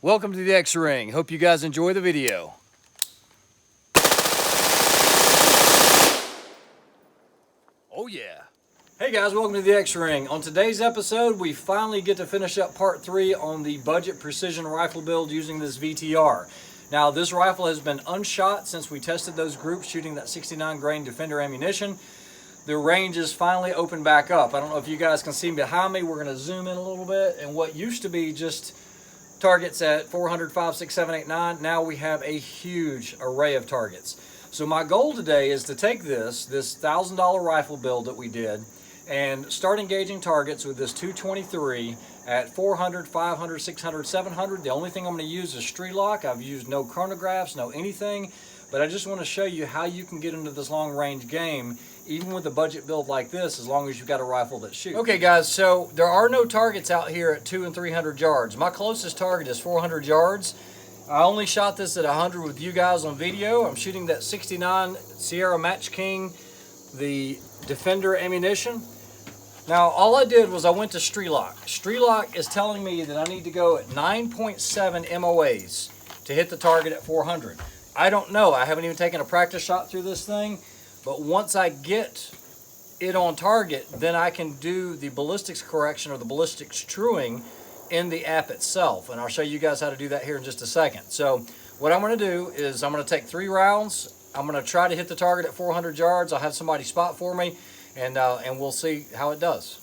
Welcome to the X-Ring. Hope you guys enjoy the video. Oh yeah. Hey guys, welcome to the X-Ring. On today's episode, we finally get to finish up part 3 on the budget precision rifle build using this VTR. Now, this rifle has been unshot since we tested those groups shooting that 69 grain Defender ammunition. The range is finally opened back up. I don't know if you guys can see behind me. We're going to zoom in a little bit, and what used to be just targets at 400, 5, 6, 7, 8, 9. Now we have a huge array of targets. So my goal today is to take this $1,000 rifle build that we did and start engaging targets with this 223 at 400, 500, 600, 700. The only thing I'm going to use is Strelok. I've used no chronographs, no anything, but I just want to show you how you can get into this long range game even with a budget build like this, as long as you've got a rifle that shoots. Okay guys, so there are no targets out here at 200 and 300 yards. My closest target is 400 yards. I only shot this at 100 with you guys on video. I'm shooting that 69 Sierra Match King, the Defender ammunition. Now all I did was I went to Strelok. Strelok is telling me that I need to go at 9.7 MOAs to hit the target at 400. I don't know, I haven't even taken a practice shot through this thing. But once I get it on target, then I can do the ballistics correction or the ballistics truing in the app itself. And I'll show you guys how to do that here in just a second. So what I'm going to do is I'm going to take 3 rounds. I'm going to try to hit the target at 400 yards. I'll have somebody spot for me, and we'll see how it does.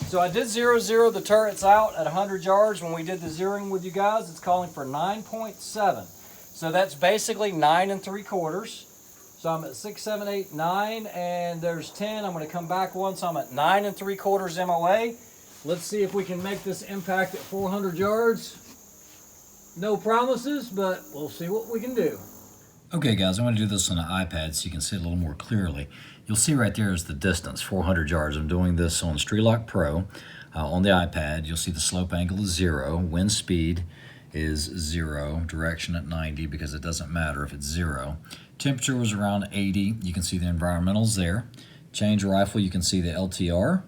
So I did 0-0 the turrets out at 100 yards. When we did the zeroing with you guys, it's calling for 9.7. So that's basically 9 3/4. So I'm at 6, 7, 8, 9, and there's 10. I'm going to come back one, so I'm at 9 3/4 MOA. Let's see if we can make this impact at 400 yards. No promises, but we'll see what we can do. Okay guys, I'm going to do this on an iPad so you can see it a little more clearly. You'll see right there is the distance, 400 yards. I'm doing this on Strelok Pro. On the iPad, you'll see the slope angle is 0, wind speed is 0, direction at 90 because it doesn't matter if it's 0. Temperature was around 80. You can see the environmentals there. Change rifle, you can see the LTR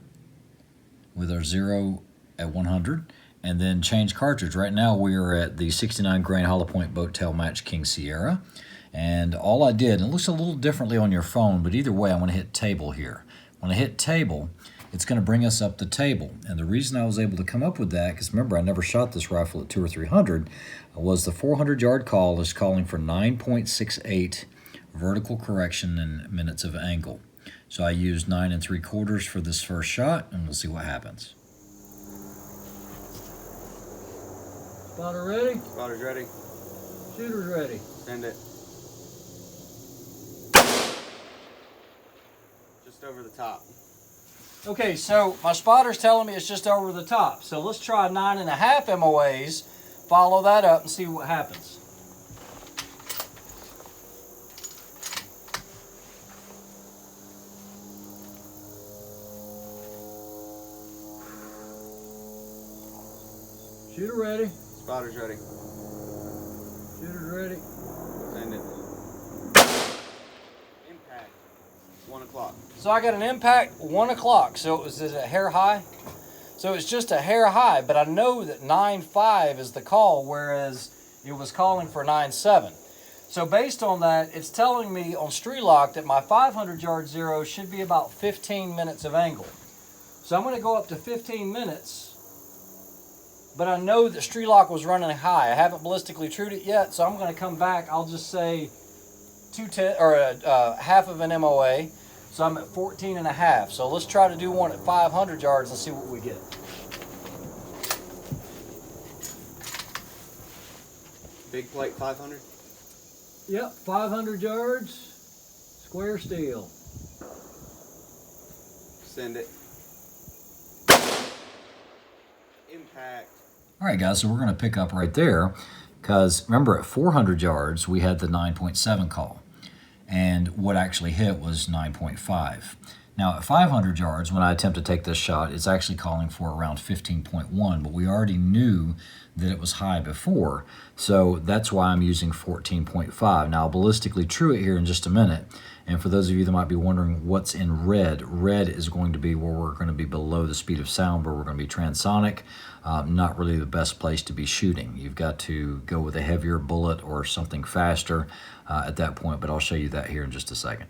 with our 0 at 100. And then change cartridge. Right now we are at the 69 grain hollow point boat tail Match King Sierra. And all I did, and it looks a little differently on your phone, but either way I'm going to hit table here. When I hit table, it's going to bring us up the table. And the reason I was able to come up with that, because remember I never shot this rifle at 200 or 300, was the 400 yard call is calling for 9.68 vertical correction in minutes of angle. So I used 9 3/4 for this first shot, and we'll see what happens. Spotter ready? Spotter's ready. Shooter's ready. Send it. Just over the top. Okay, so my spotter's telling me it's just over the top. So let's try 9.5 MOAs, follow that up and see what happens. Shooter ready. Spotter's ready. Shooter's ready. Send it. Impact. 1 o'clock. So I got an impact 1 o'clock. So it was a hair high. So it's just a hair high, but I know that 9.5 is the call, whereas it was calling for 9.7. So based on that, it's telling me on Strelok that my 500 yard zero should be about 15 minutes of angle. So I'm going to go up to 15 minutes. But I know that Strelok was running high. I haven't ballistically trued it yet, so I'm going to come back. I'll just say 210 or half of an MOA. So I'm at 14.5. So let's try to do one at 500 yards and see what we get. Big plate 500. Yep, 500 yards, square steel. Send it. Impact. All right, guys, so we're going to pick up right there because remember at 400 yards, we had the 9.7 call, and what actually hit was 9.5. Now at 500 yards, when I attempt to take this shot, it's actually calling for around 15.1, but we already knew that it was high before, so that's why I'm using 14.5. Now I'll ballistically true it here in just a minute, And for those of you that might be wondering what's in red, red is going to be where we're going to be below the speed of sound, where we're going to be transonic. Not really the best place to be shooting. You've got to go with a heavier bullet or something faster at that point, but I'll show you that here in just a second.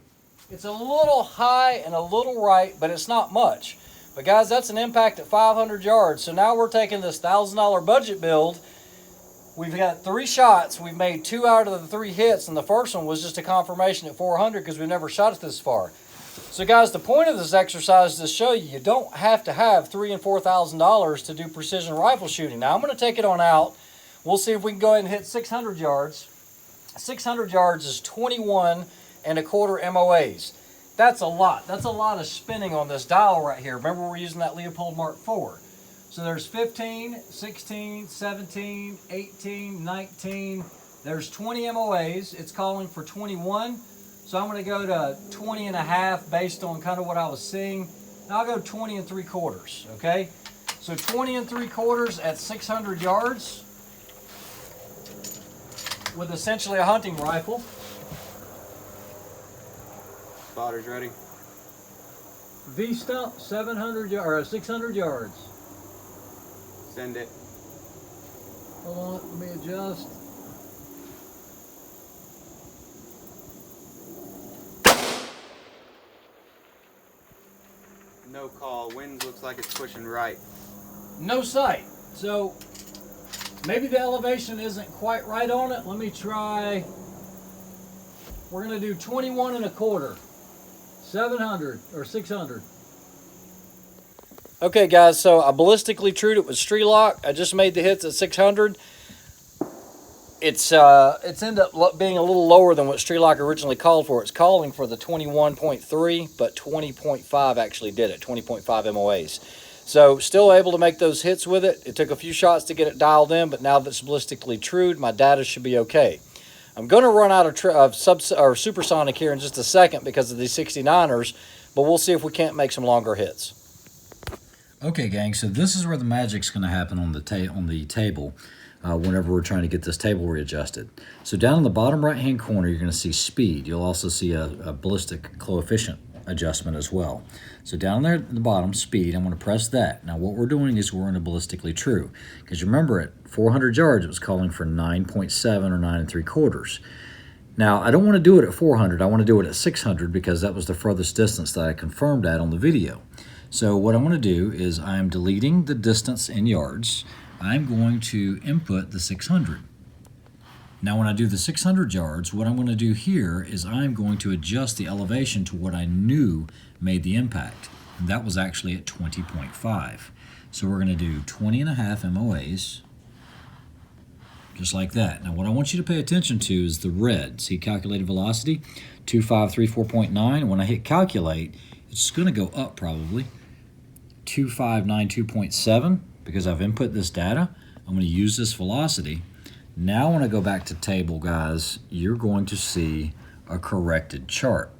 It's a little high and a little right, but it's not much. But guys, that's an impact at 500 yards. So now we're taking this $1,000 budget build. We've got 3 shots. We've made 2 out of the 3 hits, and the first one was just a confirmation at 400 because we never shot it this far. So guys, the point of this exercise is to show you don't have to have $3,000 and $4,000 to do precision rifle shooting. Now I'm going to take it on out. We'll see if we can go ahead and hit 600 yards. 600 yards is 21 and a quarter MOAs. That's a lot. That's a lot of spinning on this dial right here. Remember, we're using that Leupold Mark IV. So there's 15, 16, 17, 18, 19. There's 20 MOAs. It's calling for 21. So I'm going to go to 20 and a half based on kind of what I was seeing. Now I'll go 20 and 3/4, okay? So 20 and 3/4 at 600 yards with essentially a hunting rifle. Spotter's ready. V-stump, 700 or 600 yards. Send it. Hold on, let me adjust. No call. Wind looks like it's pushing right. No sight. So maybe the elevation isn't quite right on it. Let me try. We're gonna do 21 and a quarter. 700 or 600. Okay guys, so I ballistically trued it with Strelok. I just made the hits at 600. It's ended up being a little lower than what Strelok originally called for. It's calling for the 21.3, but 20.5 actually did it, 20.5 MOAs. So still able to make those hits with it. It took a few shots to get it dialed in, but now that it's ballistically trued, my data should be okay. I'm going to run out of supersonic here in just a second because of these 69ers, but we'll see if we can't make some longer hits. Okay, gang, so this is where the magic's going to happen on the table whenever we're trying to get this table readjusted. So down in the bottom right-hand corner, you're going to see speed. You'll also see a ballistic coefficient adjustment as well. So down there at the bottom, speed, I'm going to press that. Now what we're doing is we're in a ballistically true. Because remember, at 400 yards, it was calling for 9.7 or 9 3/4. Now, I don't want to do it at 400. I want to do it at 600 because that was the furthest distance that I confirmed at on the video. So what I want to do is I'm deleting the distance in yards. I'm going to input the 600. Now when I do the 600 yards, what I'm going to do here is I'm going to adjust the elevation to what I knew made the impact. And that was actually at 20.5. So we're going to do 20 and a half MOAs, just like that. Now what I want you to pay attention to is the red. See calculated velocity, 2534.9. When I hit calculate, it's going to go up probably 2592.7 because I've input this data. I'm going to use this velocity. Now when I go back to table, guys, you're going to see a corrected chart.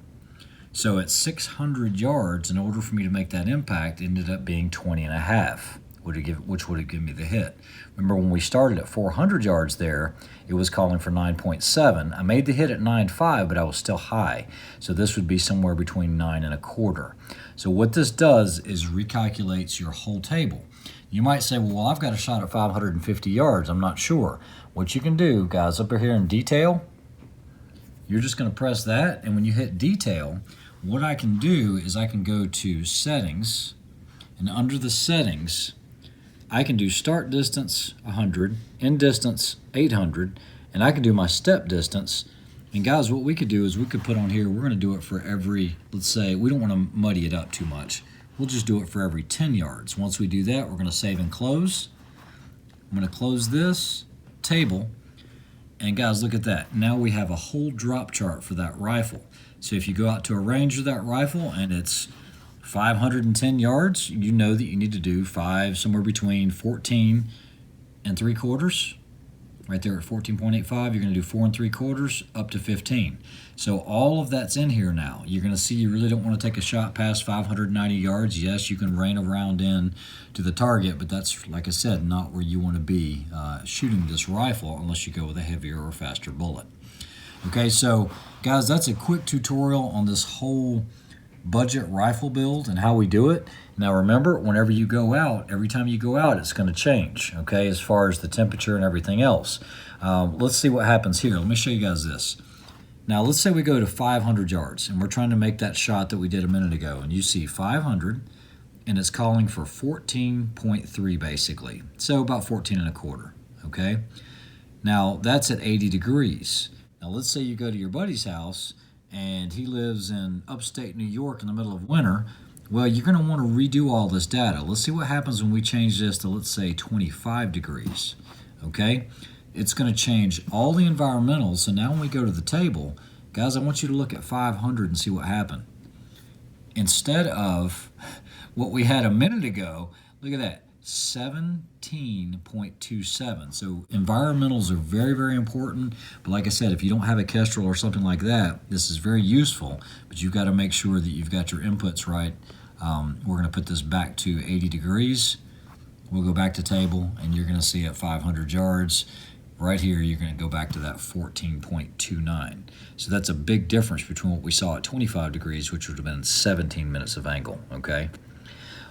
So at 600 yards, in order for me to make that impact, it ended up being 20 and a half, which would have given me the hit. Remember when we started at 400 yards there, it was calling for 9.7. I made the hit at 9.5, but I was still high. So this would be somewhere between 9 and a quarter. So what this does is recalculates your whole table. You might say, well, I've got a shot at 550 yards. I'm not sure. What you can do, guys, up here in detail, you're just going to press that. And when you hit detail, what I can do is I can go to settings. And under the settings, I can do start distance 100, end distance 800, and I can do my step distance. And guys, what we could do is we could put on here, we're going to do it for every, let's say, we don't want to muddy it up too much. We'll just do it for every 10 yards. Once we do that, we're going to save and close. I'm going to close this table. And guys, look at that. Now we have a whole drop chart for that rifle. So if you go out to a range of that rifle and it's 510 yards, you know that you need to do somewhere between 14 and 3/4. Right there at 14.85, you're going to do 4 3/4 up to 15. So all of that's in here now. You're going to see you really don't want to take a shot past 590 yards. Yes, you can rain around in to the target, but that's, like I said, not where you want to be shooting this rifle unless you go with a heavier or faster bullet. Okay, so guys, that's a quick tutorial on this whole budget rifle build and how we do it. Now remember, whenever you go out, every time you go out, it's going to change, okay, as far as the temperature and everything else. Let's see what happens here. Let me show you guys this. Now let's say we go to 500 yards and we're trying to make that shot that we did a minute ago, and you see 500 and it's calling for 14.3 basically, so about 14 and a quarter, okay? Now that's at 80 degrees. Now let's say you go to your buddy's house and he lives in upstate New York in the middle of winter. Well, you're going to want to redo all this data. Let's see what happens when we change this to, let's say, 25 degrees, okay? It's going to change all the environmentals. So now when we go to the table, guys, I want you to look at 500 and see what happened. Instead of what we had a minute ago, look at that, 17.27. So environmentals are very, very important. But like I said, if you don't have a Kestrel or something like that, this is very useful, but you've got to make sure that you've got your inputs right. We're going to put this back to 80 degrees. We'll go back to table, and you're going to see at 500 yards, right here, you're going to go back to that 14.29. So that's a big difference between what we saw at 25 degrees, which would have been 17 minutes of angle, okay?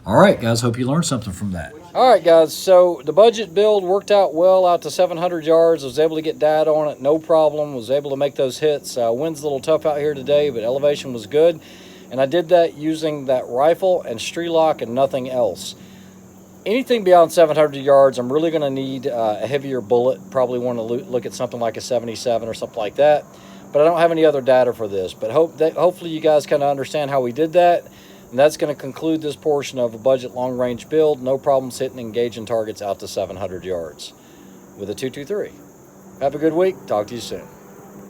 All right, guys, hope you learned something from that. All right, guys, so the budget build worked out well out to 700 yards. I was able to get data on it, no problem. Was able to make those hits. Wind's a little tough out here today, but elevation was good. And I did that using that rifle and Strelok and nothing else. Anything beyond 700 yards, I'm really going to need a heavier bullet. Probably want to look at something like a 77 or something like that. But I don't have any other data for this. But hopefully you guys kind of understand how we did that. And that's going to conclude this portion of a budget long-range build. No problems hitting and engaging targets out to 700 yards with a 223. Have a good week. Talk to you soon.